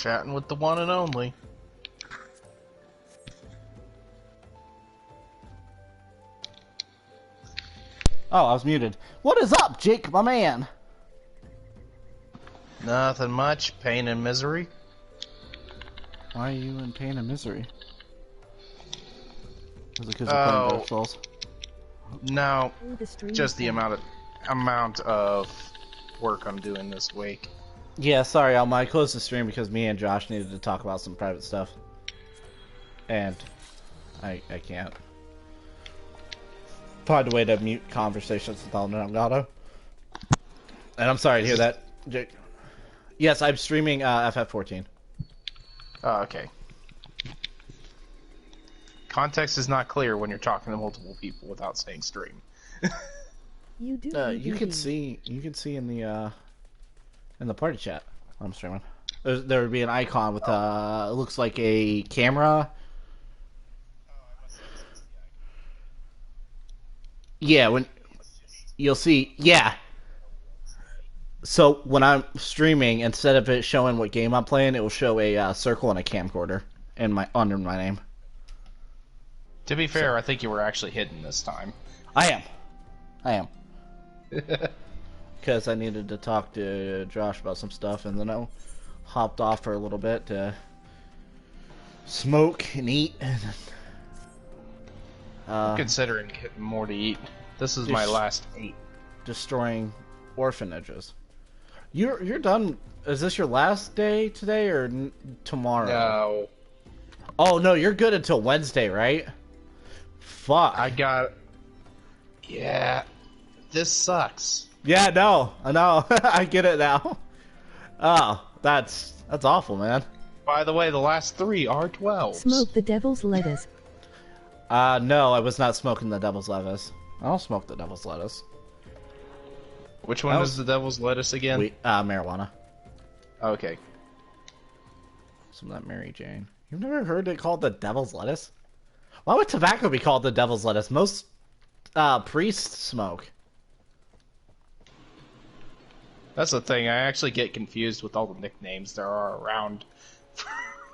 Chatting with the one and only. Oh, I was muted. What is up, Jake, my man? Nothing much. Pain and misery. Why are you in pain and misery? Is it because you're playing Dark Souls? No, just the amount of work I'm doing this week. Yeah, sorry, I closed the stream because me and Josh needed to talk about some private stuff. And I can't find a way to mute conversations without an Elgato. And I'm sorry to hear that, Jake. Yes, I'm streaming FF14. Oh, okay. Context is not clear when you're talking to multiple people without saying stream. You do. You can see in the party chat I'm streaming. There would be an icon with it looks like a camera. Yeah, when you'll see, yeah. So when I'm streaming, instead of it showing what game I'm playing, it will show a circle and a camcorder under my name. To be fair, I think you were actually hidden this time. I am. Because I needed to talk to Josh about some stuff, and then I hopped off for a little bit to smoke and eat. And I'm considering getting more to eat. This is my last 8. Destroying orphanages. You're done. Is this your last day today or tomorrow? No. Oh no, you're good until Wednesday, right? Fuck. Yeah. This sucks. Yeah, no, I know. I get it now. Oh, that's awful, man. By the way, the last 3 are 12s. Smoke the devil's lettuce. No, I was not smoking the devil's lettuce. I don't smoke the devil's lettuce. Which one is the devil's lettuce again? Marijuana. Okay. Some of that Mary Jane. You've never heard it called the devil's lettuce? Why would tobacco be called the devil's lettuce? Most priests smoke. That's the thing. I actually get confused with all the nicknames there are around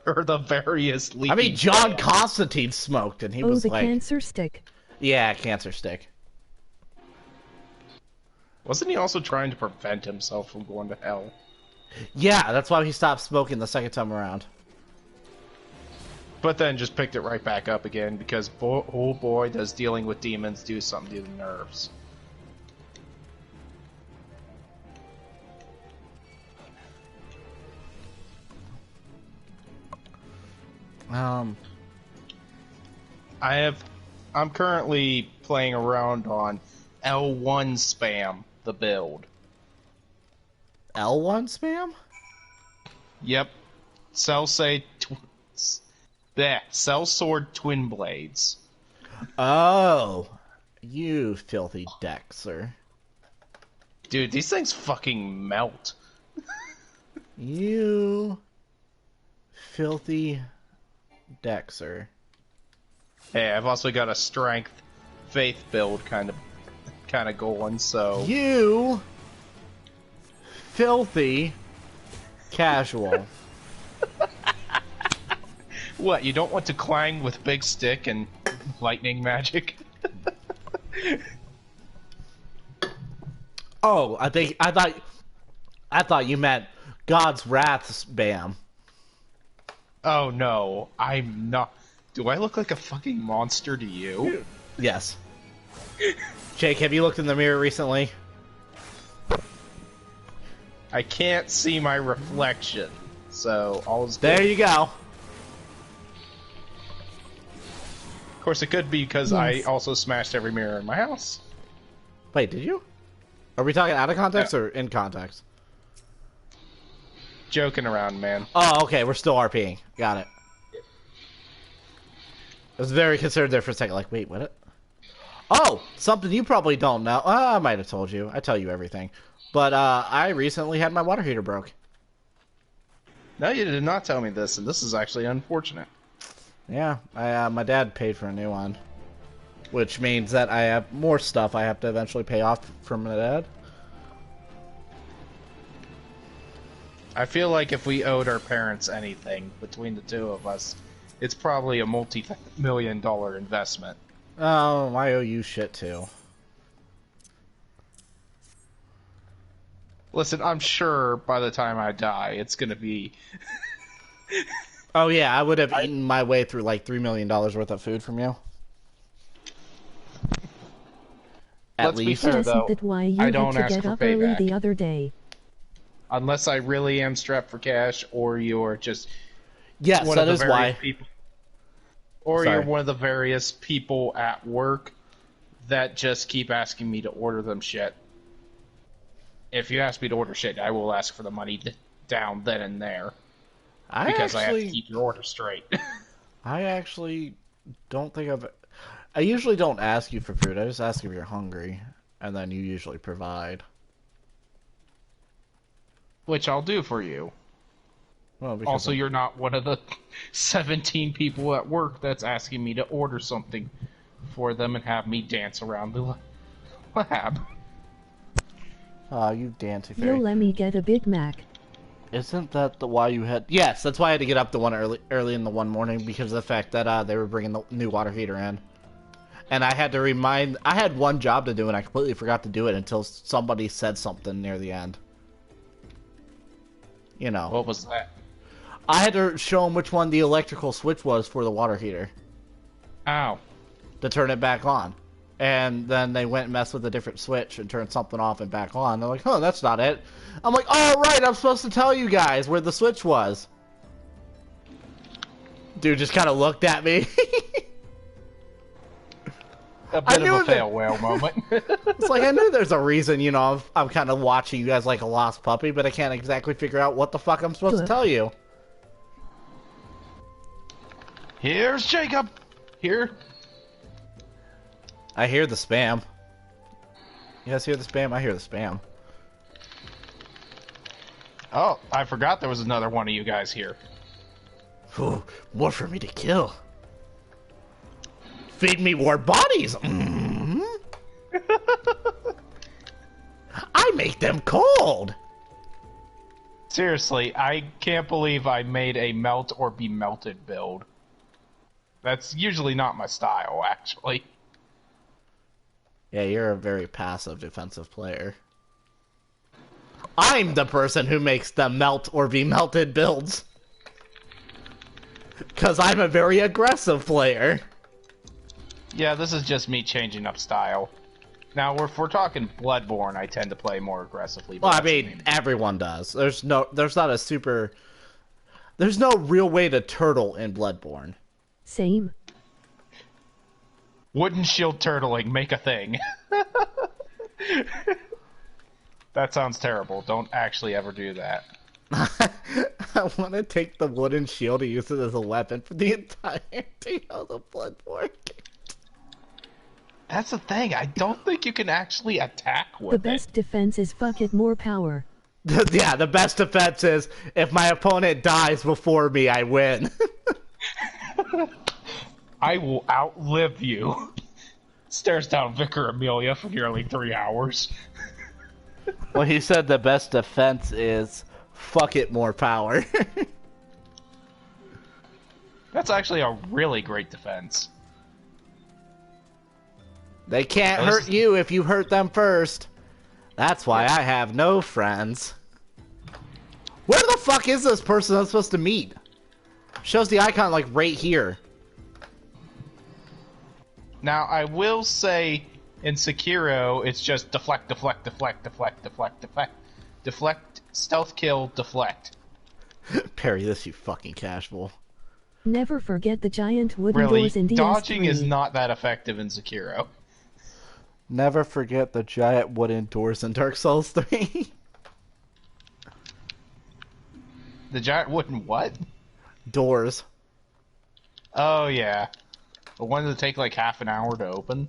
for the various leafy. I mean, John Constantine smoked, and he was the like, cancer stick. Yeah, cancer stick. Wasn't he also trying to prevent himself from going to hell? Yeah, that's why he stopped smoking the second time around. But then just picked it right back up again because, oh boy, does dealing with demons do something to the nerves. I'm currently playing around on L1 spam, the build. L1 spam? Yep. Sellsword Twin Blades. Oh. You filthy Dexter. Dude, these things fucking melt. You filthy Dexter. Hey, I've also got a strength faith build kind of going, so you filthy casual. What, you don't want to clang with big stick and lightning magic? Oh, I thought you meant God's wrath spam. Oh no, I'm not. Do I look like a fucking monster to you? Yes. Jake, have you looked in the mirror recently? I can't see my reflection, so all's good. There you go. Of course, it could be because I also smashed every mirror in my house. Wait, did you? Are we talking out of context or in context? Joking around, man. Oh, okay, we're still RPing. Got it. I was very concerned there for a second, like, wait, what? Oh, something you probably don't know. I might have told you. I tell you everything. But I recently had my water heater broke. No, you did not tell me this, and this is actually unfortunate. Yeah, my dad paid for a new one. Which means that I have more stuff I have to eventually pay off from my dad. I feel like if we owed our parents anything between the two of us, it's probably a multi-million-dollar investment. Oh, I owe you shit too. Listen, I'm sure by the time I die, it's gonna be... Oh yeah, I would have eaten my way through like $3 million worth of food from you. At Let's be least. fair, Isn't though, that why you I had don't to ask get for up early payback. the other day? Unless I really am strapped for cash, or you're just Yes, one that of the is various why. people, or Sorry. you're one of the various people at work that just keep asking me to order them shit. If you ask me to order shit, I will ask for the money down then and there because I have to keep your order straight. I actually don't think I usually don't ask you for food. I just ask if you're hungry, and then you usually provide. Which I'll do for you. Well, because Also, you're not one of the 17 people at work that's asking me to order something for them and have me dance around the lab. Oh, you dancing Yo, fairy. let me get a Big Mac. Isn't that the why you had? Yes, that's why I had to get up the one early in the one morning because of the fact that they were bringing the new water heater in, and I had to remind. I had one job to do and I completely forgot to do it until somebody said something near the end. You know. What was that? I had to show them which one the electrical switch was for the water heater Ow. to turn it back on. And then they went and messed with a different switch and turned something off and back on. They're like, oh, that's not it. I'm like, oh, right, I'm supposed to tell you guys where the switch was. Dude just kind of looked at me. A bit of a fail whale moment. It's like, I knew there's a reason, you know, I'm kind of watching you guys like a lost puppy, but I can't exactly figure out what the fuck I'm supposed to tell you. Here's Jacob. Here. I hear the spam. You guys hear the spam? I hear the spam. Oh, I forgot there was another one of you guys here. Ooh, more for me to kill. Feed me more bodies. Mm-hmm. I make them cold. Seriously, I can't believe I made a melt or be melted build. That's usually not my style, actually. Yeah, you're a very passive defensive player. I'm the person who makes the melt or be melted builds. Because I'm a very aggressive player. Yeah, this is just me changing up style. Now, if we're talking Bloodborne, I tend to play more aggressively. Well, I mean, everyone does. There's no real way to turtle in Bloodborne. Same. Wooden shield turtling, make a thing. That sounds terrible. Don't actually ever do that. I want to take the wooden shield and use it as a weapon for the entirety of the Bloodborne game. That's the thing. I don't think you can actually attack with The best defense is fuck it, more power. Yeah, the best defense is if my opponent dies before me, I win. I will outlive you. Stares down Vicar Amelia for nearly 3 hours. Well, he said the best defense is fuck it, more power. That's actually a really great defense. They can't hurt you if you hurt them first. That's why I have no friends. Where the fuck is this person I'm supposed to meet? Shows the icon like right here. Now, I will say, in Sekiro, it's just deflect, deflect, deflect, deflect, deflect, deflect, deflect, stealth kill, deflect. Parry this, you fucking casual. Never forget the giant wooden Really, doors in DS3. dodging is not that effective in Sekiro. Never forget the giant wooden doors in Dark Souls 3. The giant wooden what? Doors. Oh, yeah. The ones that take like half an hour to open.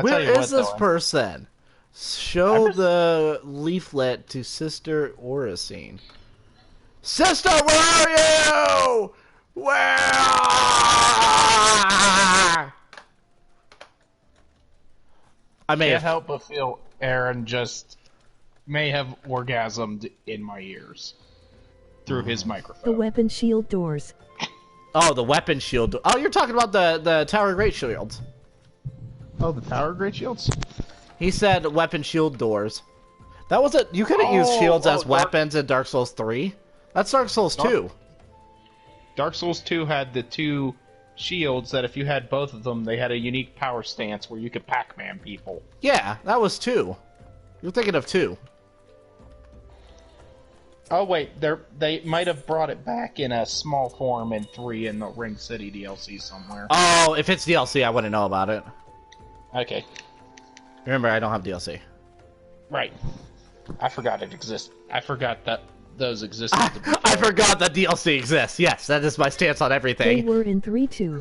Where is this person? Show the leaflet to Sister Oracine. Sister, where are you? Where? I may Can't have. help but feel Aaron just may have orgasmed in my ears through his The microphone. weapon shield doors. Oh, the weapon shield. Oh, you're talking about the tower great shields. Oh, the tower great shields? He said weapon shield doors. That was it. You couldn't use shields as weapons in Dark Souls 3. That's Dark Souls 2. Dark Souls 2 had the two shields that if you had both of them, they had a unique power stance where you could Pac-Man people. Yeah, that was 2. You're thinking of 2. Oh wait, they might have brought it back in a small form in 3 in the Ring City DLC somewhere. Oh, if it's DLC, I wouldn't know about it. Okay, Remember, I don't have DLC. right. I forgot it exists. I forgot that those existed. I forgot that DLC exists. Yes, that is my stance on They everything. were in 3 too.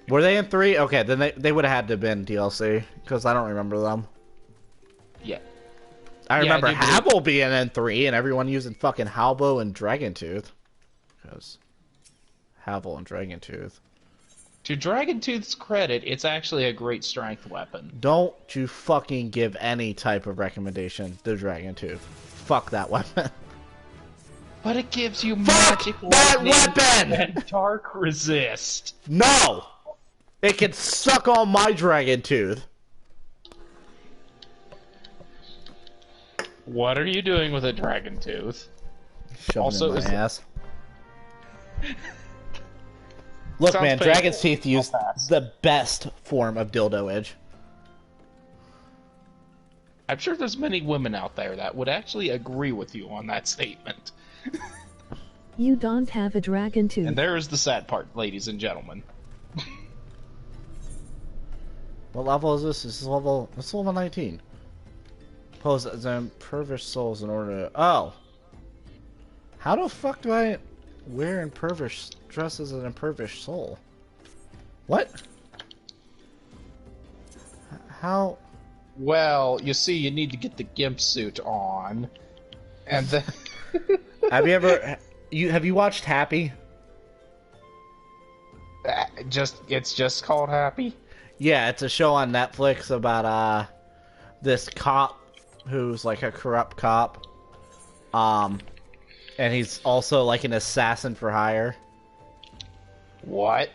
Were they in 3? Okay, then they would have had to have been DLC, because I don't remember them. Yeah. I remember I do Habbo being in 3 and everyone using fucking Halbo and Dragon Tooth. Because Habbo and Dragon Tooth. To Dragon Tooth's credit, it's actually a great strength weapon. Don't you fucking give any type of recommendation to Dragon Tooth. Fuck that weapon. But it gives you Fuck magic that lightning weapon! and dark resist. No! It can suck on my Dragon Tooth. What are you doing with a Dragon Tooth? Shoving Also, it in is my it- ass. Look, Sounds man, painful. Dragon's Teeth use I'll pass. the best form of dildo edge. I'm sure there's many women out there that would actually agree with you on that statement. You don't have a dragon tooth. And there is the sad part, ladies and gentlemen. What level is this? This is level 19. Pose as impoverished souls in order to... Oh! How the fuck do I wear impoverished dress as an impoverished soul? What? How? Well, you see, you need to get the gimp suit on, and then... Have you ever... Have you watched Happy? It's just called Happy? Yeah, it's a show on Netflix about this cop who's like a corrupt cop. And he's also like an assassin for hire. What?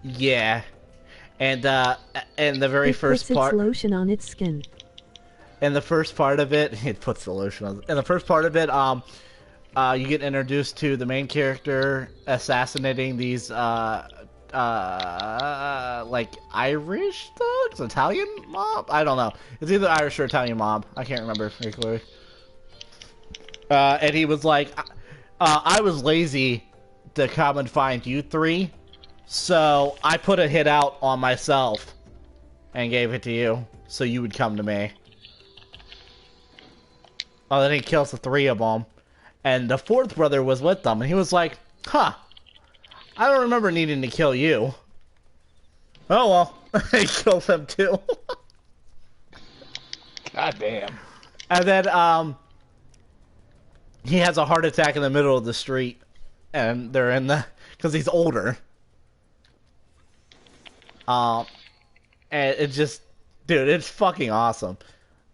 Yeah. And the very It first puts part its lotion on its skin. in the first part of it, it puts the lotion on. In the first part of it, you get introduced to the main character assassinating these like Irish thugs, Italian mob. I don't know. It's either Irish or Italian mob. I can't remember very clearly. And he was like, I was lazy to come and find you three, so I put a hit out on myself and gave it to you, so you would come to me. Oh, then he kills the three of them. And the fourth brother was with them, and he was like, huh, I don't remember needing to kill you. Oh well, he kills them too. God damn. And then, he has a heart attack in the middle of the street, and they're in the, because he's older. And it just, dude, it's fucking awesome.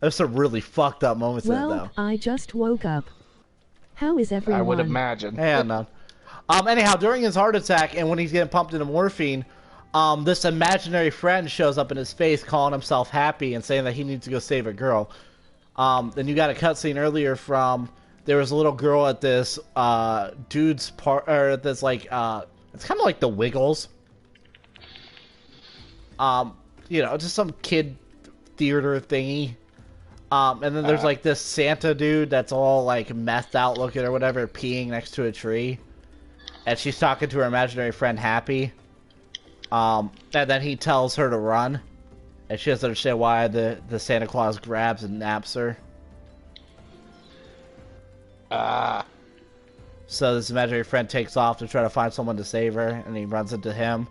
There's some really fucked up moments in it, Well, though. I just woke up. How is everyone? I would imagine. Yeah, no. Anyhow, during his heart attack and when he's getting pumped into morphine, this imaginary friend shows up in his face calling himself Happy and saying that he needs to go save a girl. Then you got a cutscene earlier from, there was a little girl at this dude's part, or this like, it's kind of like the Wiggles. You know, just some kid theater thingy. And then there's like this Santa dude that's all like methed out looking or whatever, peeing next to a tree. And she's talking to her imaginary friend Happy. And then he tells her to run. And she doesn't understand why the Santa Claus grabs and naps her. So this imaginary friend takes off to try to find someone to save her, and he runs into him.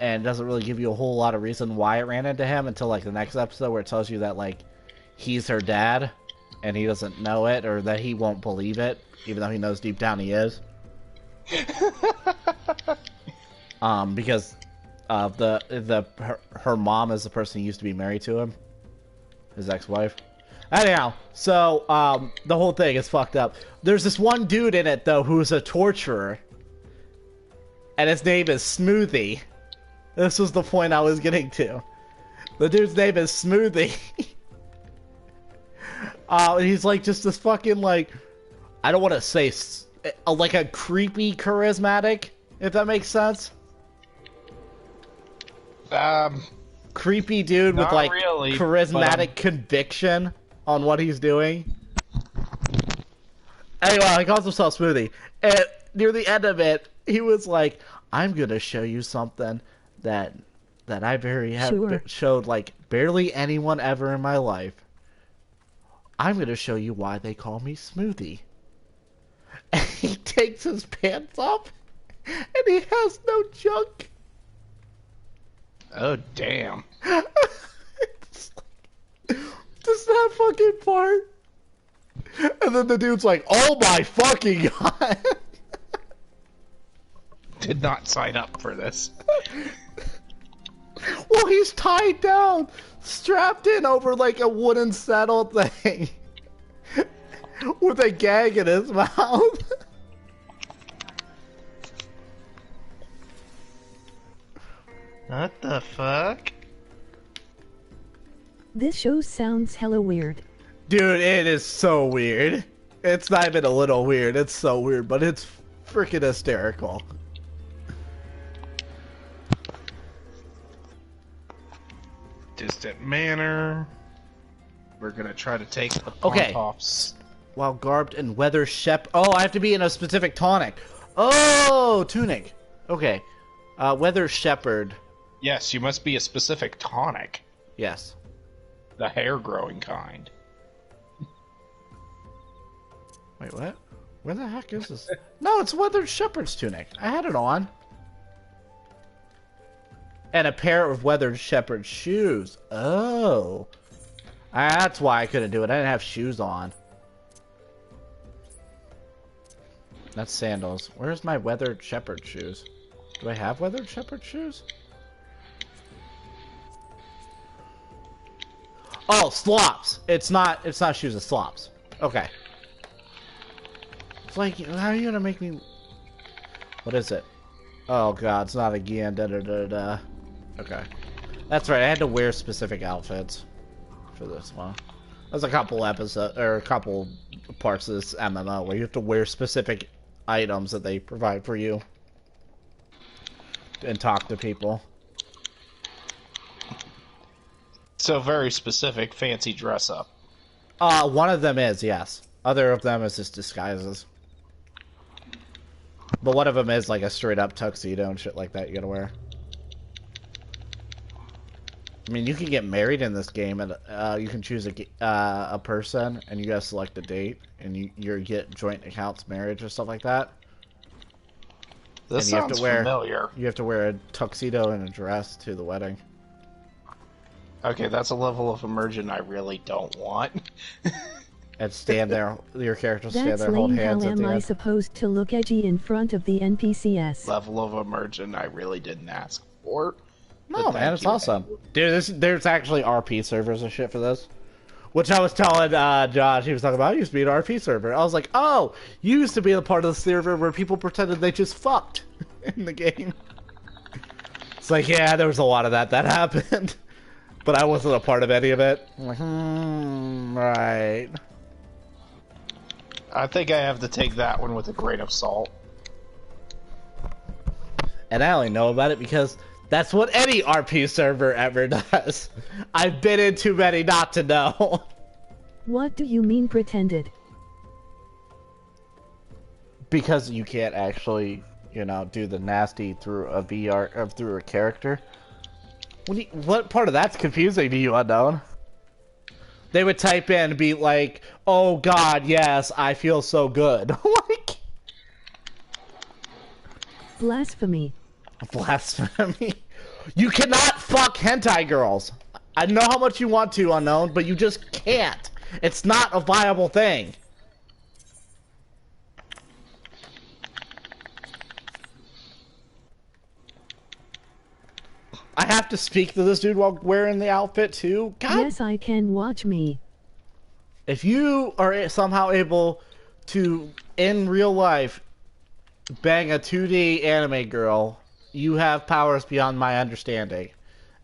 And doesn't really give you a whole lot of reason why it ran into him until like the next episode where it tells you that like he's her dad and he doesn't know it, or that he won't believe it, even though he knows deep down he is. Because Her mom is the person who used to be married to him, his ex-wife. Anyhow, so the whole thing is fucked up. There's this one dude in it though who's a torturer, and his name is Smoothie. This was the point I was getting to. The dude's name is Smoothie. He's like just this fucking like, I don't want to say like a creepy charismatic, if that makes sense. Creepy dude with like really, charismatic conviction on what he's doing. Anyway, he calls himself Smoothie. And near the end of it, he was like, "I'm gonna show you something that I showed like barely anyone ever in my life. I'm gonna show you why they call me Smoothie." And he takes his pants off, and he has no junk. Oh, damn. Just that fucking part. And then the dude's like, "Oh my fucking god." Did not sign up for this. Well, he's tied down, strapped in over like a wooden saddle thing. With a gag in his mouth. What the fuck? This show sounds hella weird. Dude, it is so weird. It's not even a little weird, it's so weird, but it's freaking hysterical. Distant manner. We're gonna try to take the Okay. pom-poms. While garbed in weather Oh, I have to be in a specific tonic. Oh, tunic. Okay. Weather shepherd. Yes, you must be a specific tonic. Yes. The hair-growing kind. Wait, what? Where the heck is this? No, it's weathered shepherd's tunic. I had it on. And a pair of weathered shepherd shoes. Oh. That's why I couldn't do it. I didn't have shoes on. That's sandals. Where's my weathered shepherd shoes? Do I have weathered shepherd shoes? Oh, slops. It's not shoes, it's slops. Okay. It's like, how are you gonna make me... What is it? Oh god, it's not again. Da da da da. Okay. That's right, I had to wear specific outfits for this one. There's a couple episodes, or a couple parts of this MMO where you have to wear specific items that they provide for you. And talk to people. So very specific, fancy dress up. One of them is, yes. Other of them is just disguises. But one of them is like a straight up tuxedo and shit like that you gotta wear. I mean, you can get married in this game, and you can choose a person, and you gotta select a date, and you get joint accounts marriage or stuff like that. This and you sounds have to wear, familiar. You have to wear a tuxedo and a dress to the wedding. Okay, that's a level of immersion I really don't want. And stand there, your character stand That's there, hold lame. How hands at the am I end. supposed to look edgy in front of the NPCs? Level of immersion I really didn't ask for. No, But man, thank it's you awesome. anyway. Dude, there's actually RP servers and shit for this. Which I was telling Josh, he was talking about, I used to be an RP server. I was like, oh, you used to be a part of the server where people pretended they just fucked in the game. It's like, yeah, there was a lot of that happened. But I wasn't a part of any of it. I'm like, right. I think I have to take that one with a grain of salt. And I only know about it because that's what any RP server ever does. I've been in too many not to know. What do you mean pretended? Because you can't actually, do the nasty through a VR or through a character. What part of that's confusing to you, Unknown? They would type in and be like, "Oh God, yes, I feel so good." Like Blasphemy. blasphemy. You cannot fuck hentai girls. I know how much you want to, Unknown, but you just can't. It's not a viable thing. have to speak to this dude while wearing the outfit too? God. Yes, I can. Watch me. If you are somehow able to, in real life, bang a 2D anime girl, you have powers beyond my understanding.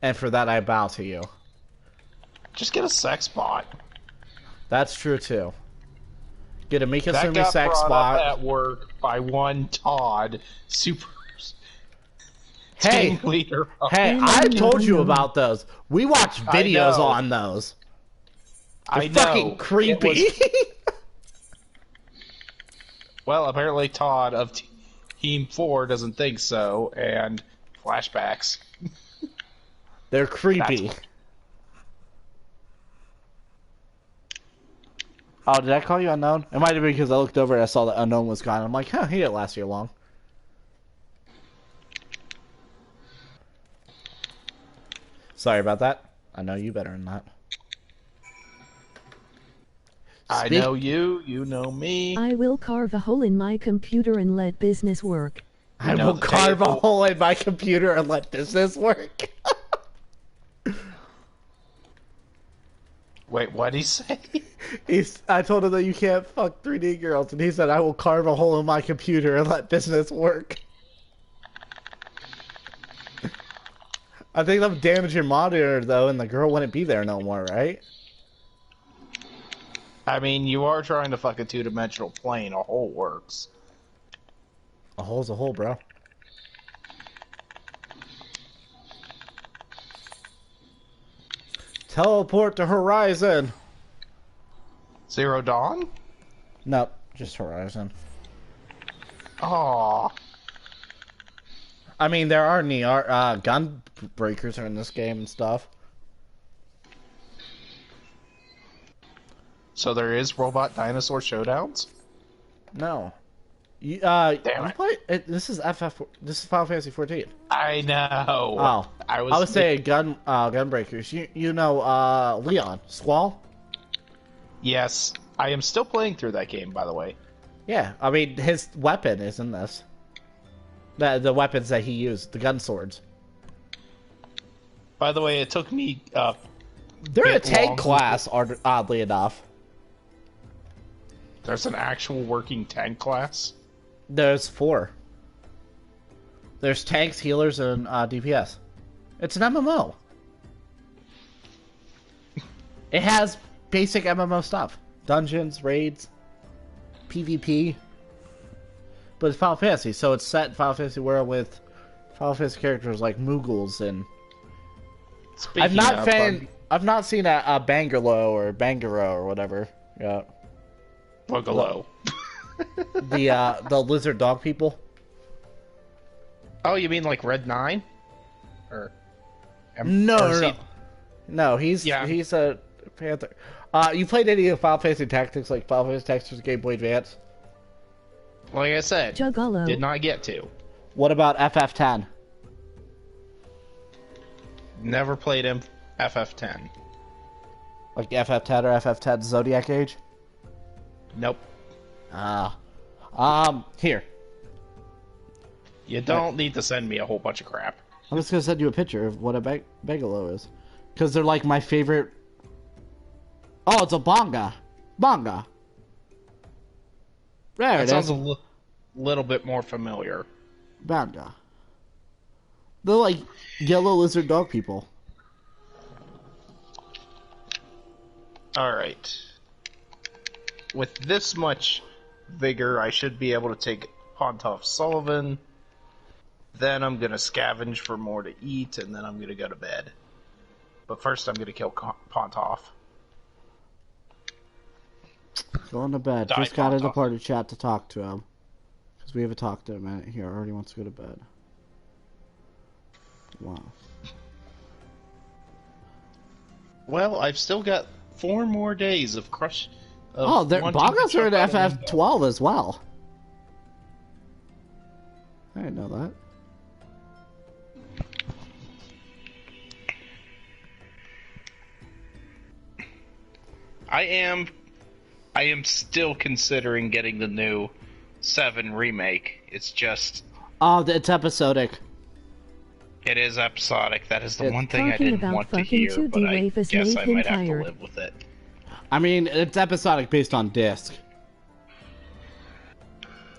And for that, I bow to you. Just get a sex bot. That's true, too. Get a That Mikasumi got sex brought bot. up at work by one Todd, super Hey, team leader. hey, I told you about those. We watched videos on those. They're I know. fucking creepy. Well, apparently Todd of Team 4 doesn't think so, and flashbacks. They're creepy. Oh, did I call you unknown? It might have been because I looked over and I saw that unknown was gone. I'm like, huh, he didn't last you long. Sorry about that. I know you better than that. I know you, you know me. I will carve a hole in my computer and let business work. I will carve a hole in my computer and let business work. Wait, what'd he say? I told him that you can't fuck 3D girls, and he said, I will carve a hole in my computer and let business work. I think that'll damage your monitor, though, and the girl wouldn't be there no more, right? I mean, you are trying to fuck a two-dimensional plane. A hole works. A hole's a hole, bro. Teleport to Horizon. Zero Dawn? Nope, just Horizon. Aww. I mean, there are gun breakers are in this game and stuff. So there is robot dinosaur showdowns? No. You Damn it. play, this is this is Final Fantasy 14. I know. Oh, I was saying gun breakers. You know Leon Squall. Yes, I am still playing through that game, by the way. Yeah, I mean his weapon is in this. The weapons that he used, the gun swords. By the way, it took me They're a bit tank long. class, oddly enough. There's an actual working tank class. There's 4. There's tanks, healers, and DPS. It's an MMO. It has basic MMO stuff. Dungeons, raids, PvP. But it's Final Fantasy, so it's set in Final Fantasy world with Final Fantasy characters like Moogles and... I've not seen a Bangalore or Bangaro or whatever. Yeah. Boogaloo. The lizard dog people. Oh, you mean like Red 9? Or No, he's a Panther. You played any of Final Fantasy Tactics, like Final Fantasy Tactics Game Boy Advance? Like I said, Juggalo. did not get to. What about FF10? Never played him FF10. Like FF10 or FF10 Zodiac Age? Nope. Here. You don't need to send me a whole bunch of crap. I'm just gonna send you a picture of what a Begalo is. Because they're like my favorite... Oh, it's a Bonga. Bonga. There That it sounds is. a little bit more familiar. Bonga. They're like yellow lizard dog people. Alright. With this much vigor, I should be able to take Pontoff Sullivan. Then I'm going to scavenge for more to eat, and then I'm going to go to bed. But first I'm going to kill Pontoff. Going to bed. Die, Just got in the Pontoff. party chat to talk to him. Because we haven't talked to him in a minute. He already wants to go to bed. Wow. Well, I've still got 4 more days of crush. Oh, Bongas are in FF12 as well. I didn't know that. I am still considering getting the new 7 remake. It's just... Oh, it's episodic. It is episodic. That is the one thing I Talking didn't about want to fucking hear, 2D but I Rafus guess made I him might have to tired. live with it. I mean, it's episodic based on disc.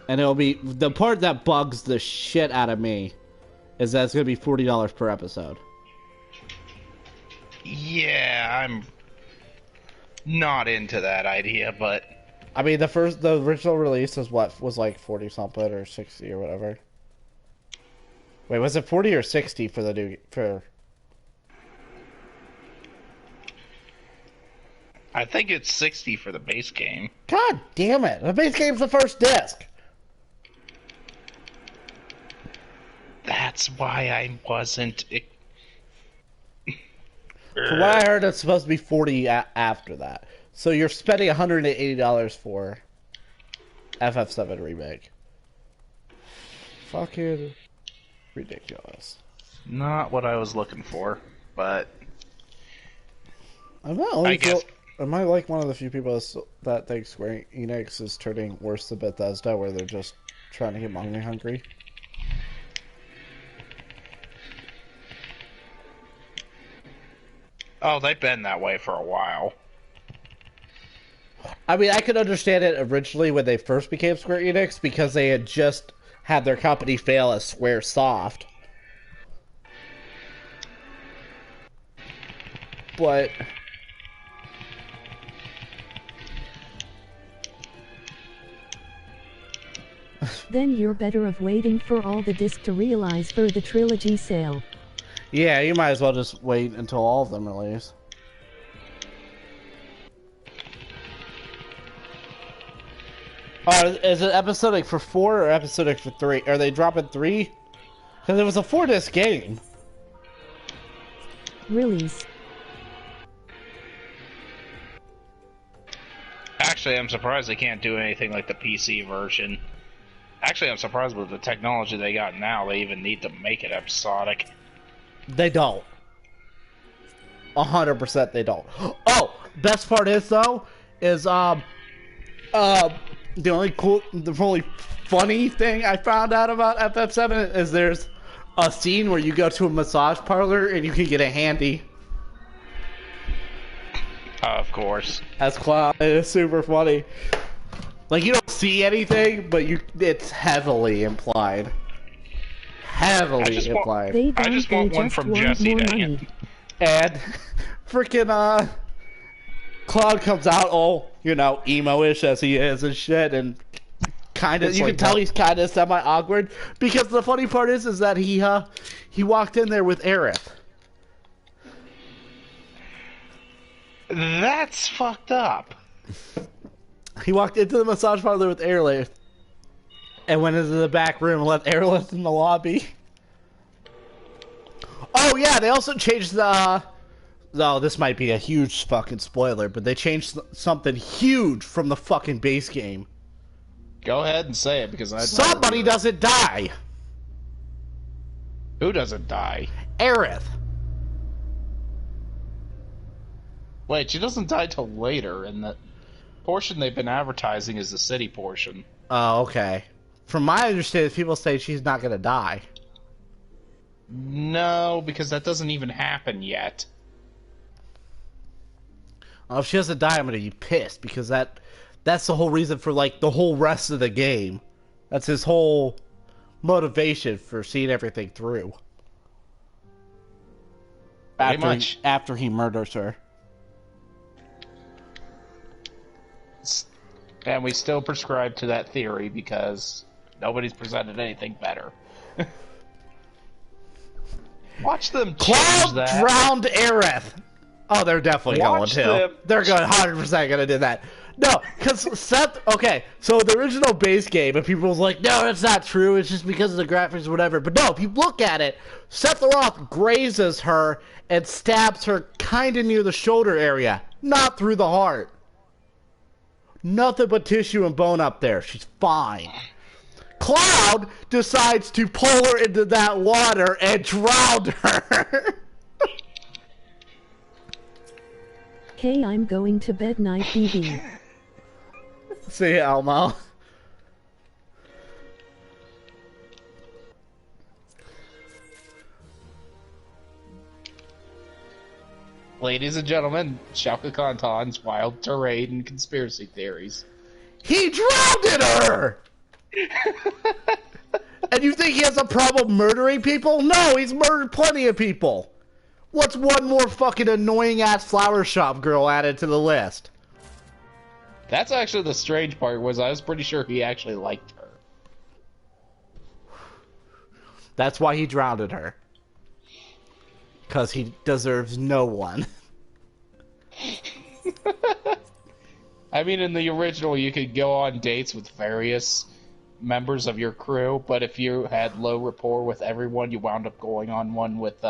And it'll be... The part that bugs the shit out of me is that it's going to be $40 per episode. Yeah, I'm not into that idea, but... I mean, the original release was what? Was like 40 something or 60 or whatever. Wait, was it 40 or 60 for the new... I think it's 60 for the base game. God damn it! The base game's the first disc! That's why I wasn't... From what I heard, it's supposed to be 40 after that. So you're spending $180 for FF7 Remake. Fucking ridiculous. Not what I was looking for, but... Am I like one of the few people that think Square Enix is turning worse than Bethesda, where they're just trying to get money hungry? Oh, they've been that way for a while. I mean, I could understand it originally when they first became Square Enix, because they had just had their company fail as Squaresoft. But... Then you're better off waiting for all the discs to realize for the trilogy sale. yeah, you might as well just wait until all of them release. Is it episodic for 4 or episodic for 3? Are they dropping 3? Because it was a 4-disc game. Release. Actually, I'm surprised they can't do anything like the PC version. Actually, I'm surprised with the technology they got now, they even need to make it episodic. They don't. 100% they don't. Oh! Best part is, though, is, the only funny thing I found out about FF7 is there's a scene where you go to a massage parlor and you can get a handy. Of course. As Clown. It is super funny. Like, you don't see anything, but it's heavily implied. Heavily implied. I just want one from Jesse, dang it. And freaking Cloud comes out all, emo-ish as he is and shit, and kind of, you can tell he's kind of semi-awkward, because the funny part is that he walked in there with Aerith. That's fucked up. He walked into the massage parlor with Aerith, and went into the back room and left Aerith in the lobby. Oh yeah, they also changed the... Oh, this might be a huge fucking spoiler, but they changed something huge from the fucking base game. Go ahead and say it, because Somebody doesn't die! Who doesn't die? Aerith. Wait, she doesn't die till later, and the portion they've been advertising is the city portion. Oh, okay. From my understanding, people say she's not gonna die. No, because that doesn't even happen yet. Well, if she doesn't die, I'm gonna be pissed, because that's the whole reason for, like, the whole rest of the game. That's his whole motivation for seeing everything through. After he murders her. And we still prescribe to that theory, because nobody's presented anything better. Watch them change Cloud that. drowned Aerith. Oh, they're definitely going to. They're going 100% going to do that. No, because Seth... Okay, so the original base game, and people was like, no, that's not true. It's just because of the graphics or whatever. But no, if you look at it, Sephiroth grazes her and stabs her kind of near the shoulder area. Not through the heart. Nothing but tissue and bone up there. She's fine. Cloud decides to pull her into that water and drown her. Okay, I'm going to bed night, BB. See you, Elmo. Ladies and gentlemen, Shaka Kantan's wild terrain and conspiracy theories. He drowned her! And you think he has a problem murdering people? No, he's murdered plenty of people. What's one more fucking annoying-ass flower shop girl added to the list? That's actually the strange part, was I was pretty sure he actually liked her. That's why he drowned her. Because he deserves no one. I mean, in the original, you could go on dates with various members of your crew, but if you had low rapport with everyone, you wound up going on one with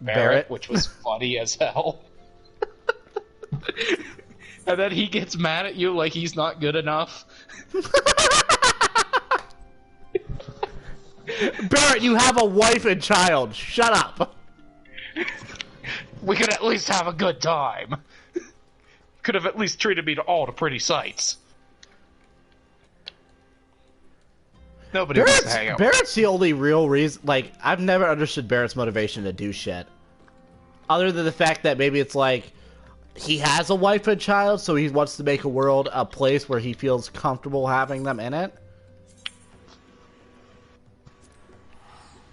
Barrett, which was funny as hell. And then he gets mad at you like he's not good enough. Barrett, you have a wife and child. Shut up. We could at least have a good time. Could have at least treated me to all the pretty sights. Nobody wants to hang out. Barrett's the only real reason. Like, I've never understood Barrett's motivation to do shit. Other than the fact that maybe it's like he has a wife and child, so he wants to make a world a place where he feels comfortable having them in it.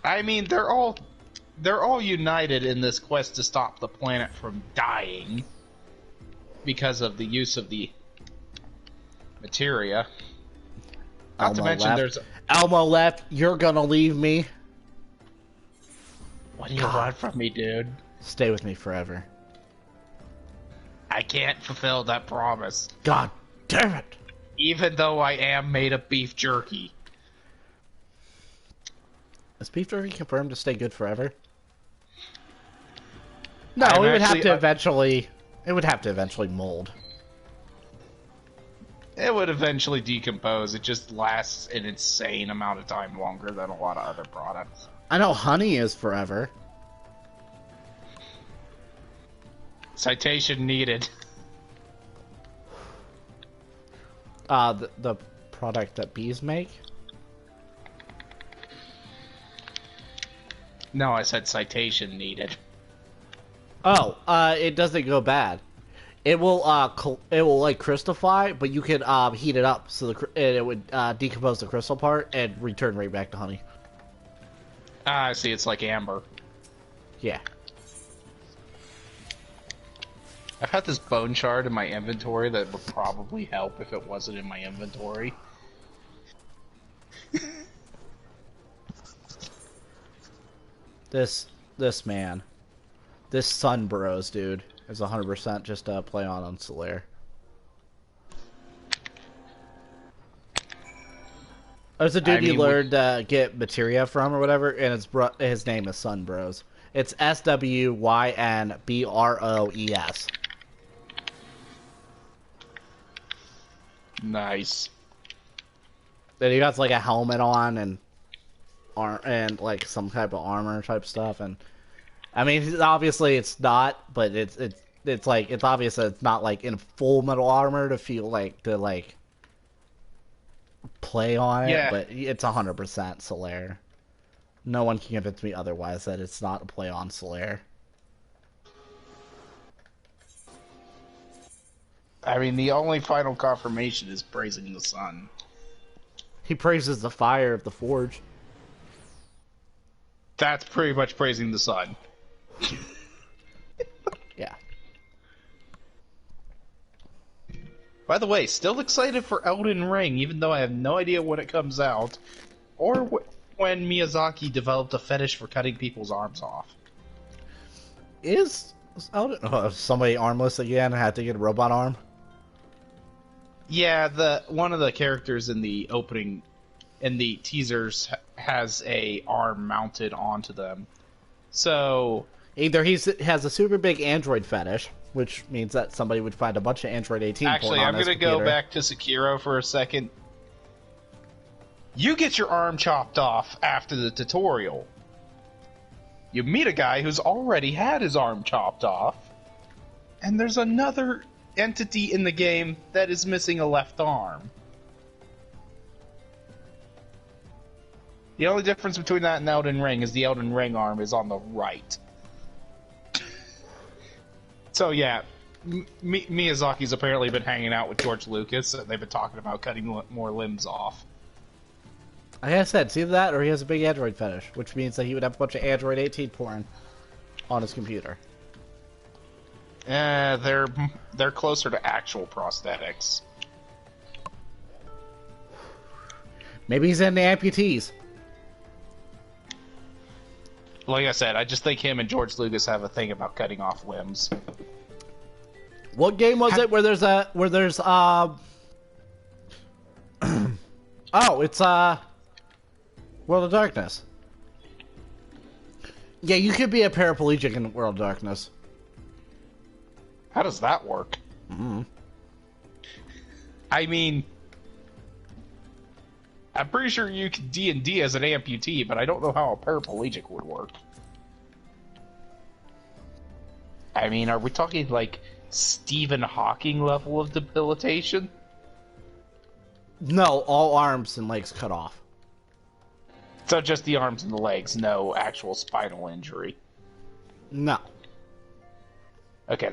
I mean, they're all united in this quest to stop the planet from dying because of the use of the materia. Not to mention, there's Elmo left. You're gonna leave me. What do you want from me, dude? Stay with me forever. I can't fulfill that promise. God damn it! Even though I am made of beef jerky. Is beef jerky confirmed to stay good forever? No, I'm it would actually- have to eventually. It would have to eventually mold. It would eventually decompose. It just lasts an insane amount of time longer than a lot of other products. I know honey is forever. Citation needed. The product that bees make? No, I said citation needed. Oh, it doesn't go bad. It will like crystallify, but you can heat it up so it would decompose the crystal part and return right back to honey. Ah, I see. It's like amber. Yeah. I've had this bone shard in my inventory that would probably help if it wasn't in my inventory. This man, this Sun Bros dude is 100% just a play on Solaire. There's a dude you learned to get materia from or whatever, and his name is Sun Bros. It's SWYNBROES. Nice. Then he got like a helmet on and like some type of armor type stuff, and I mean obviously it's not, but it's like it's obvious that it's not like in full metal armor to feel like to like play on it, Yeah. but it's 100% Solaire. No one can convince me otherwise that it's not a play on Solaire. I mean, the only final confirmation is praising the sun. He praises the fire of the forge. That's pretty much praising the sun. Yeah. By the way, still excited for Elden Ring, even though I have no idea when it comes out, or when Miyazaki developed a fetish for cutting people's arms off. Is somebody armless again? Had to get a robot arm? Yeah, one of the characters in the opening, in the teasers, has a arm mounted onto them. So Either he has a super big Android fetish, which means that somebody would find a bunch of Android 18 actually, porn on I'm his gonna go computer. back to Sekiro for a second. You get your arm chopped off after the tutorial. You meet a guy who's already had his arm chopped off, and there's another entity in the game that is missing a left arm. The only difference between that and Elden Ring is the Elden Ring arm is on the right. So yeah, Miyazaki's apparently been hanging out with George Lucas, and they've been talking about cutting more limbs off. Like I said, it's either that or he has a big Android fetish, which means that he would have a bunch of Android 18 porn on his computer. They're closer to actual prosthetics. Maybe he's into amputees. Like I said, I just think him and George Lucas have a thing about cutting off limbs. What game was it where there's oh, it's World of Darkness. Yeah, you could be a paraplegic in World of Darkness. How does that work? I mean, I'm pretty sure you could D&D as an amputee, but I don't know how a paraplegic would work. I mean, are we talking like Stephen Hawking level of debilitation? No, all arms and legs cut off. So just the arms and the legs, no actual spinal injury. No. Okay,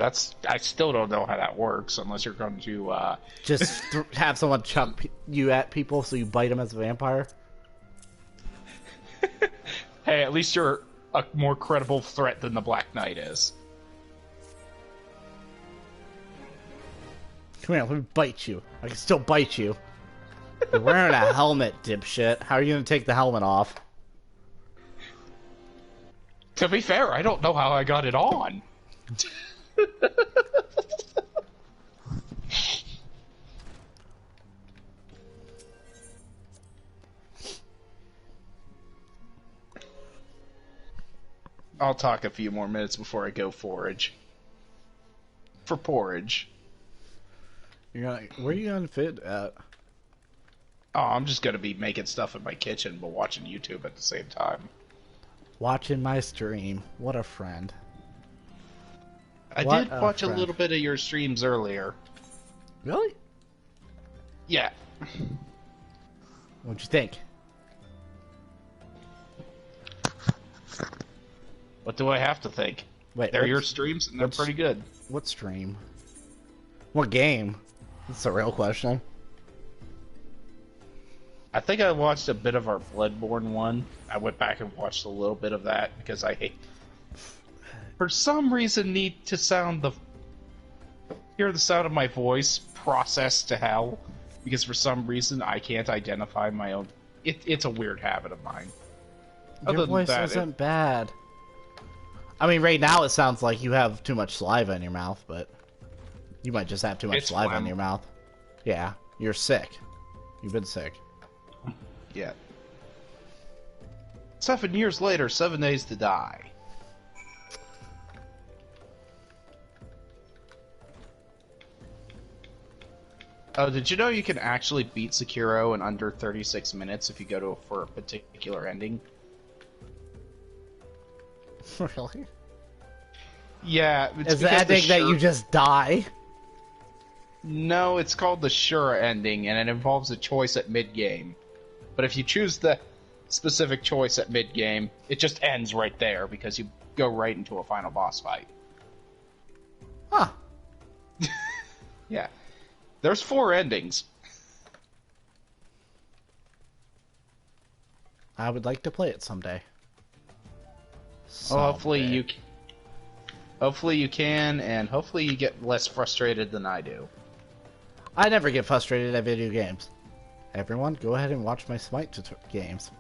I still don't know how that works unless you're going to just have someone chump you at people so you bite them as a vampire. Hey, at least you're a more credible threat than the Black Knight is. Come here, let me bite you. I can still bite you. You're wearing a helmet, dipshit. How are you going to take the helmet off? To be fair, I don't know how I got it on. I'll talk a few more minutes before I go forage. For porridge. Where are you going to fit at? Oh, I'm just gonna be making stuff in my kitchen but watching YouTube at the same time. Watching my stream. What a friend. I did watch a little bit of your streams earlier. Really? Yeah. What'd you think? What do I have to think? Wait, they're your streams and they're pretty good. What stream? What game? That's a real question. I think I watched a bit of our Bloodborne one. I went back and watched a little bit of that because I hate, for some reason, need to hear the sound of my voice processed to hell, because for some reason I can't identify my own. It's a weird habit of mine. Your voice isn't bad. I mean, right now it sounds like you have too much saliva in your mouth, but you might just have too much saliva in your mouth. Yeah, you're sick. You've been sick. Yeah. 7 years later, 7 days to die. Oh, did you know you can actually beat Sekiro in under 36 minutes if you go for a particular ending? Really? Yeah. Is the ending that you just die? No, it's called the Shura ending, and it involves a choice at mid-game. But if you choose the specific choice at mid-game, it just ends right there, because you go right into a final boss fight. Huh. Yeah. There's 4 endings. I would like to play it someday. Well, hopefully you can, and hopefully you get less frustrated than I do. I never get frustrated at video games. Everyone, go ahead and watch my Smite games.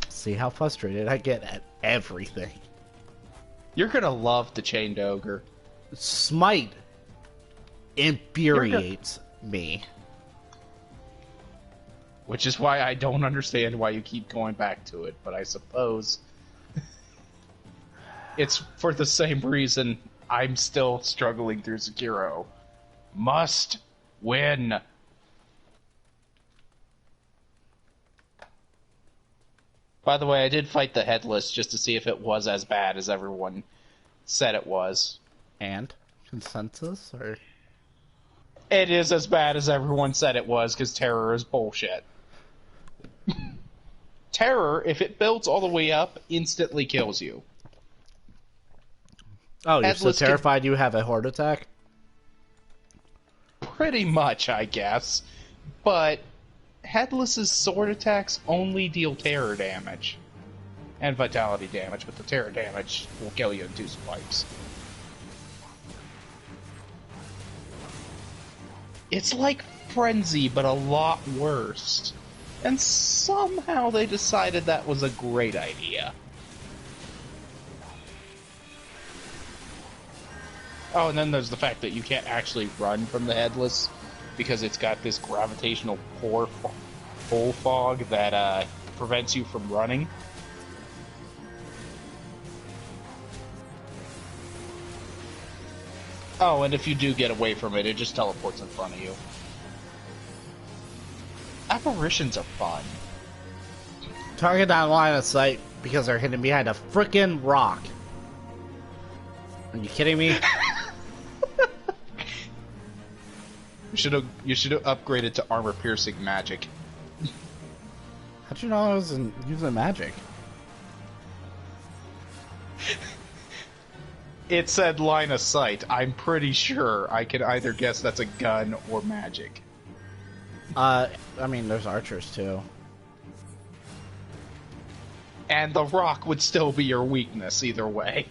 See how frustrated I get at everything. You're gonna love the Chained Ogre. Smite infuriates me. Which is why I don't understand why you keep going back to it, but I suppose it's for the same reason I'm still struggling through Sekiro. Must win. By the way, I did fight the Headless just to see if it was as bad as everyone said it was. And? Consensus? Or? It is as bad as everyone said it was, because Terror is bullshit. Terror, if it builds all the way up, instantly kills you. Oh, you're so Headless terrified you have a heart attack? Pretty much, I guess. But Headless's sword attacks only deal terror damage. And vitality damage, but the terror damage will kill you in 2 swipes. It's like Frenzy, but a lot worse. And somehow they decided that was a great idea. Oh, and then there's the fact that you can't actually run from the Headless, because it's got this gravitational pull fog that prevents you from running. Oh, and if you do get away from it, it just teleports in front of you. Apparitions are fun. Target down line of sight because they're hidden behind a frickin' rock. Are you kidding me? You should have upgraded to armor piercing magic. How'd you know I was using magic? It said line of sight. I'm pretty sure I can either guess that's a gun or magic. I mean, there's archers too. And the rock would still be your weakness either way.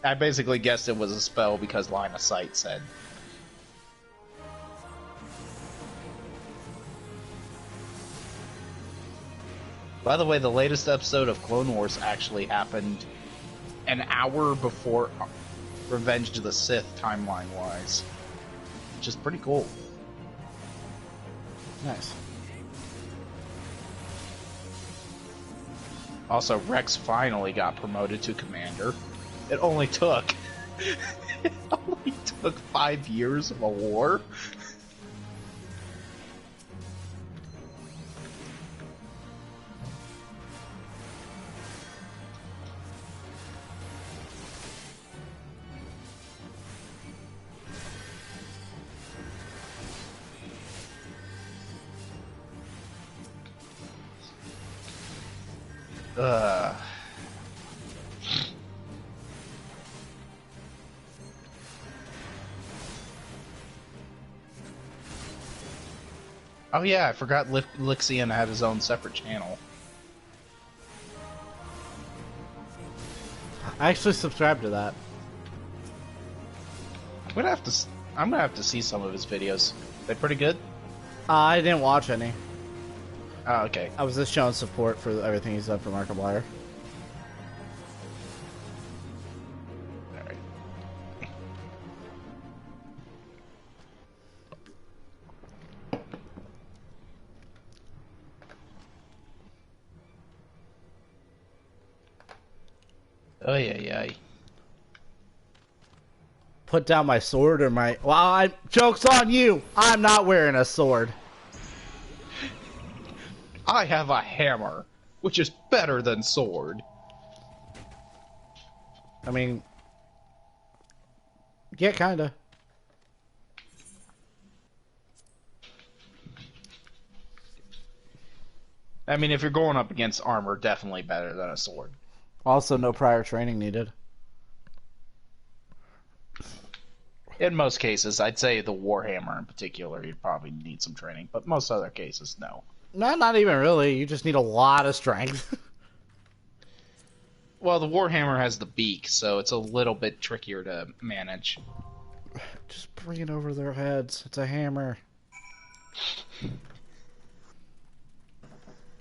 I basically guessed it was a spell because line of sight said. By the way, the latest episode of Clone Wars actually happened an hour before Revenge of the Sith, timeline-wise. Which is pretty cool. Nice. Also, Rex finally got promoted to Commander. It only took... it only took 5 years of a war. Oh yeah, I forgot Lixian had his own separate channel. I actually subscribed to that. I'm gonna have to see some of his videos. They pretty good? I didn't watch any. Oh, okay. I was just showing support for everything he's done for Markiplier. Alright. Oh yeah. Put down my sword or my... Well, joke's on you! I'm not wearing a sword. I have a hammer, which is better than sword. I mean... Yeah, kinda. I mean, if you're going up against armor, definitely better than a sword. Also, no prior training needed. In most cases, I'd say the Warhammer in particular, you'd probably need some training, but most other cases, no. No, not even really. You just need a lot of strength. Well, the Warhammer has the beak, so it's a little bit trickier to manage. Just bring it over their heads. It's a hammer.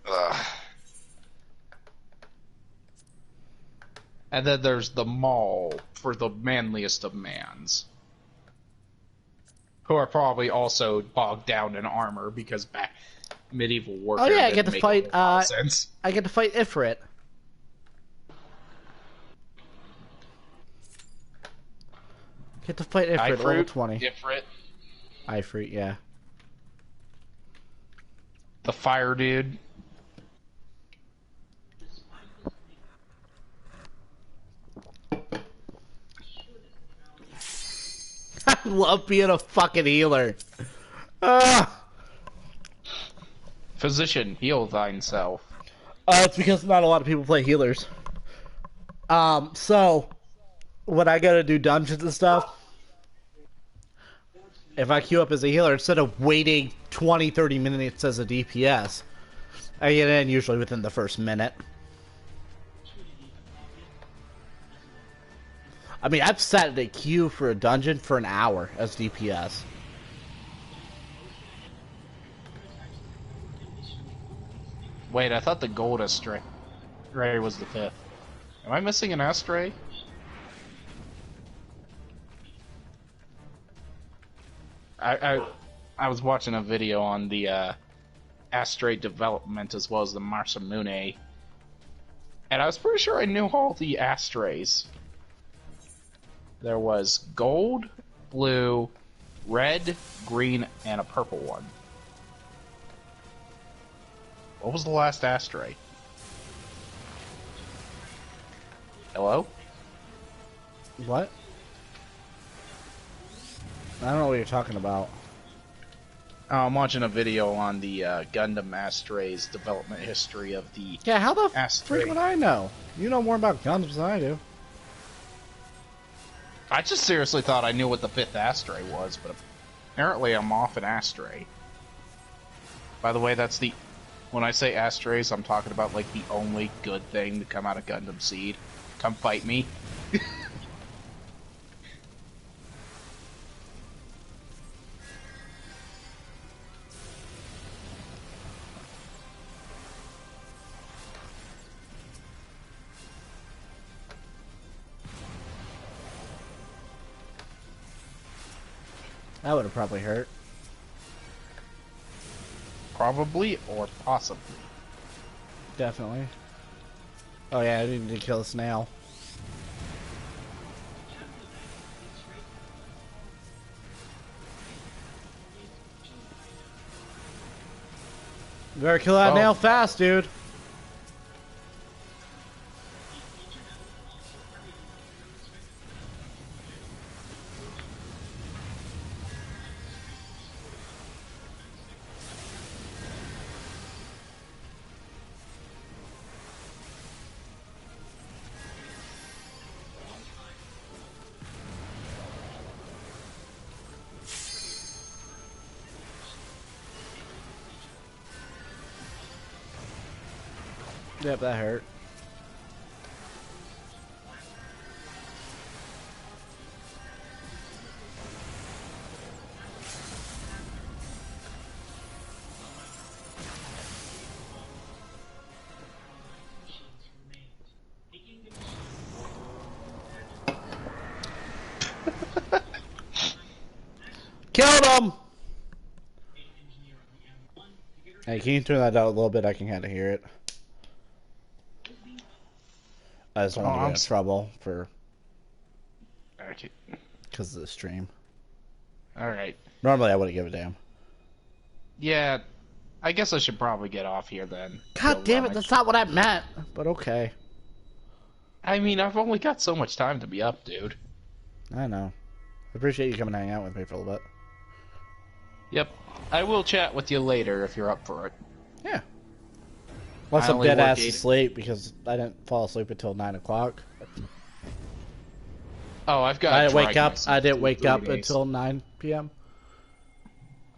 Ugh. And then there's the Maul for the manliest of mans, who are probably also bogged down in armor because medieval warfare. Oh yeah, I didn't get to make fight. a lot of sense. I get to fight Ifrit. Get to fight Ifrit level 20. Ifrit, Ifrit, yeah. the fire dude. I love being a fucking healer. Ah. Physician, heal thine self. It's because not a lot of people play healers. So when I go to do dungeons and stuff, if I queue up as a healer, instead of waiting 20, 30 minutes as a DPS, I get in usually within the first minute. I mean, I've sat in a queue for a dungeon for an hour as DPS. Wait, I thought the gold astray was the 5th. Am I missing an astray? I was watching a video on the astray development as well as the Marsamune, and I was pretty sure I knew all the astrays. There was gold, blue, red, green, and a purple one. What was the last astray? Hello? What? I don't know what you're talking about. I'm watching a video on the Gundam Astray's development history of the... Yeah, how the Astray. freak would I know? You know more about Gundams than I do. I just seriously thought I knew what the 5th Astray was, but apparently I'm off an Astray. By the way, that's the... When I say Astrays, I'm talking about, like, the only good thing to come out of Gundam Seed. Come fight me. That would have probably hurt. Probably or possibly. Definitely. Oh yeah, I need to kill a snail. You better kill that nail fast, dude. Yep, that hurt. Killed him! Hey, can you turn that down a little bit? I can kind of hear it. I just don't want to get in trouble for because of the stream. Alright. Normally I wouldn't give a damn. Yeah, I guess I should probably get off here then. God damn it, that's not what I meant. But okay. I mean, I've only got so much time to be up, dude. I know. I appreciate you coming and hang out with me for a little bit. Yep. I will chat with you later if you're up for it. Yeah. Unless I'm dead ass asleep because I didn't fall asleep until 9 o'clock. Oh, I've got. I didn't wake up until 9 p.m.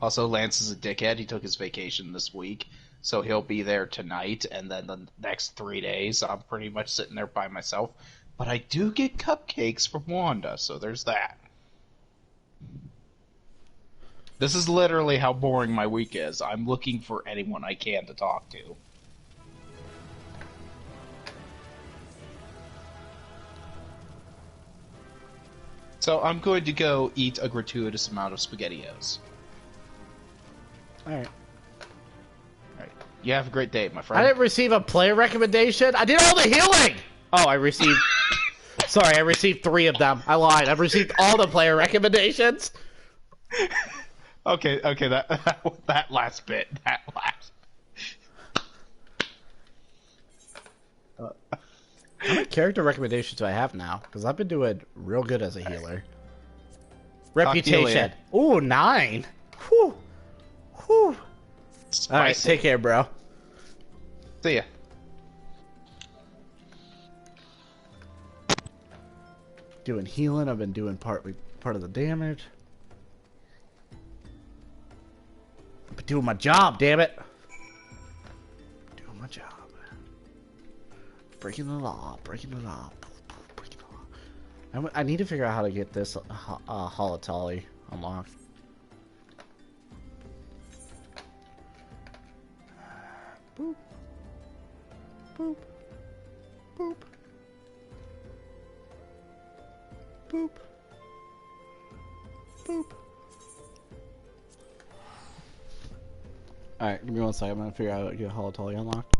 Also, Lance is a dickhead. He took his vacation this week, so he'll be there tonight, and then the next 3 days, I'm pretty much sitting there by myself. But I do get cupcakes from Wanda, so there's that. This is literally how boring my week is. I'm looking for anyone I can to talk to. So I'm going to go eat a gratuitous amount of SpaghettiOs. Alright. Alright. You have a great day, my friend. I didn't receive a player recommendation. I did all the healing! Oh, I received... Sorry, I received 3 of them. I lied. I've received all the player recommendations. Okay, that last bit. That last... How many character recommendations do I have now? Because I've been doing real good as a healer. Reputation. Ooh, 9. Whew. Whew. All right, take care, bro. See ya. Doing healing. I've been doing part of the damage. I've been doing my job, damn it. Doing my job. Breaking the law. Breaking the law. Breaking the law. I need to figure out how to get this Holotolly unlocked. Boop. Boop. Boop. Boop. Boop. Alright, give me 1 second. I'm gonna figure out how to get Holotolly unlocked.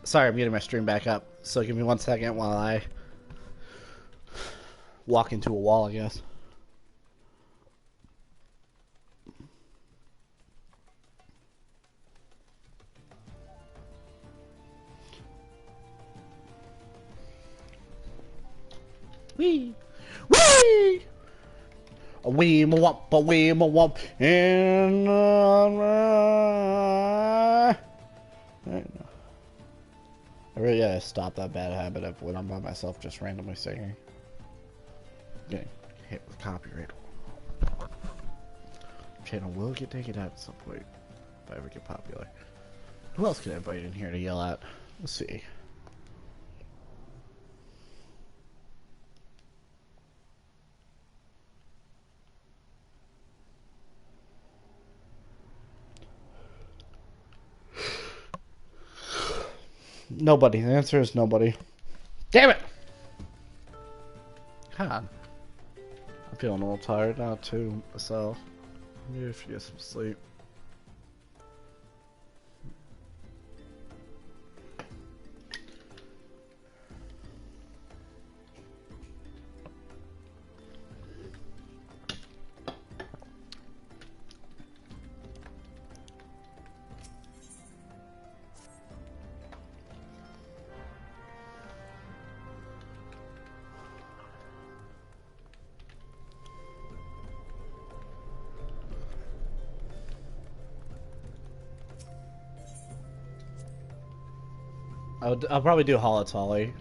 Sorry, I'm getting my stream back up. So give me 1 second while I walk into a wall, I guess. Wee! Wee! A wee ma wump, a wee ma wump, and I really gotta stop that bad habit of when I'm by myself just randomly singing. Getting hit with copyright. Channel will get taken out at some point if I ever get popular. Who else can I invite in here to yell at? Let's see. Nobody. The answer is nobody. Damn it! God. I'm feeling a little tired now too, so maybe I should get some sleep. I'll probably do Holotolly.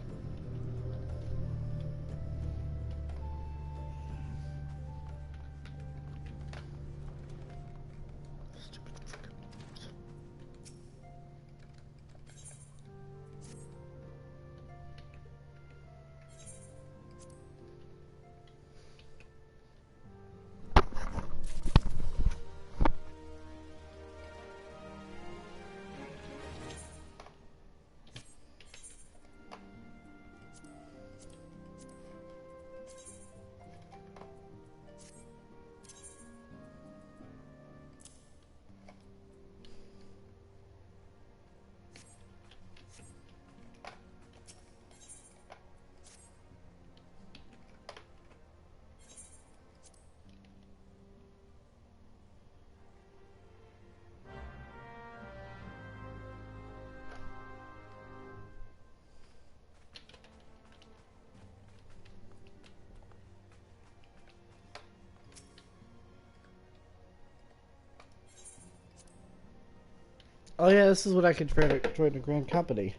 Oh yeah, this is what I could join a grand company.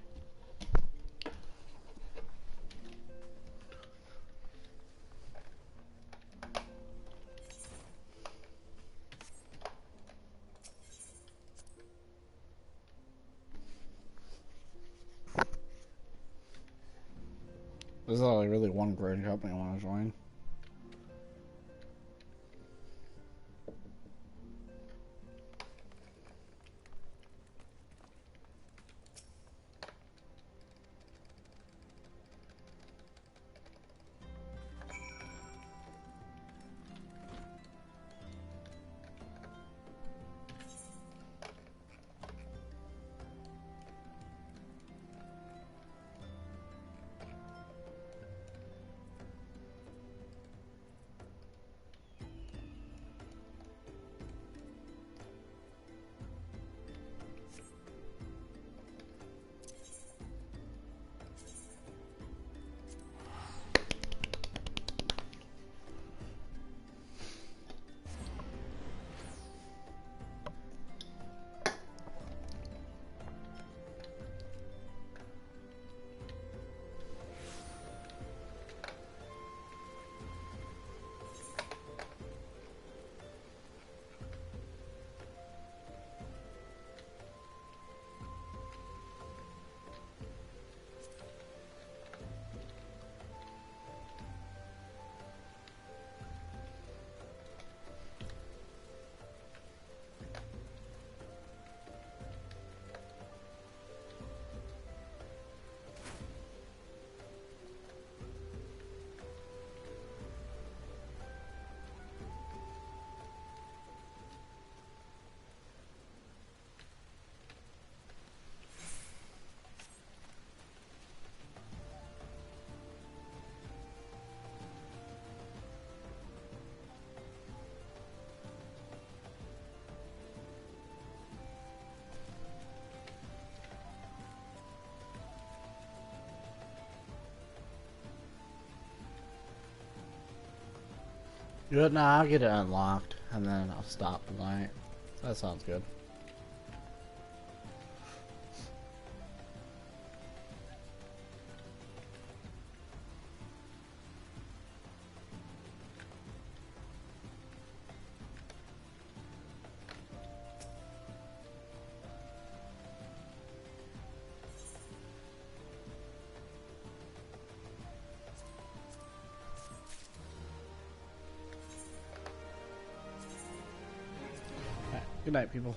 There's only really one grand company I want to join. Good, nah, I'll get it unlocked, and then I'll stop tonight. That sounds good. Good night, people.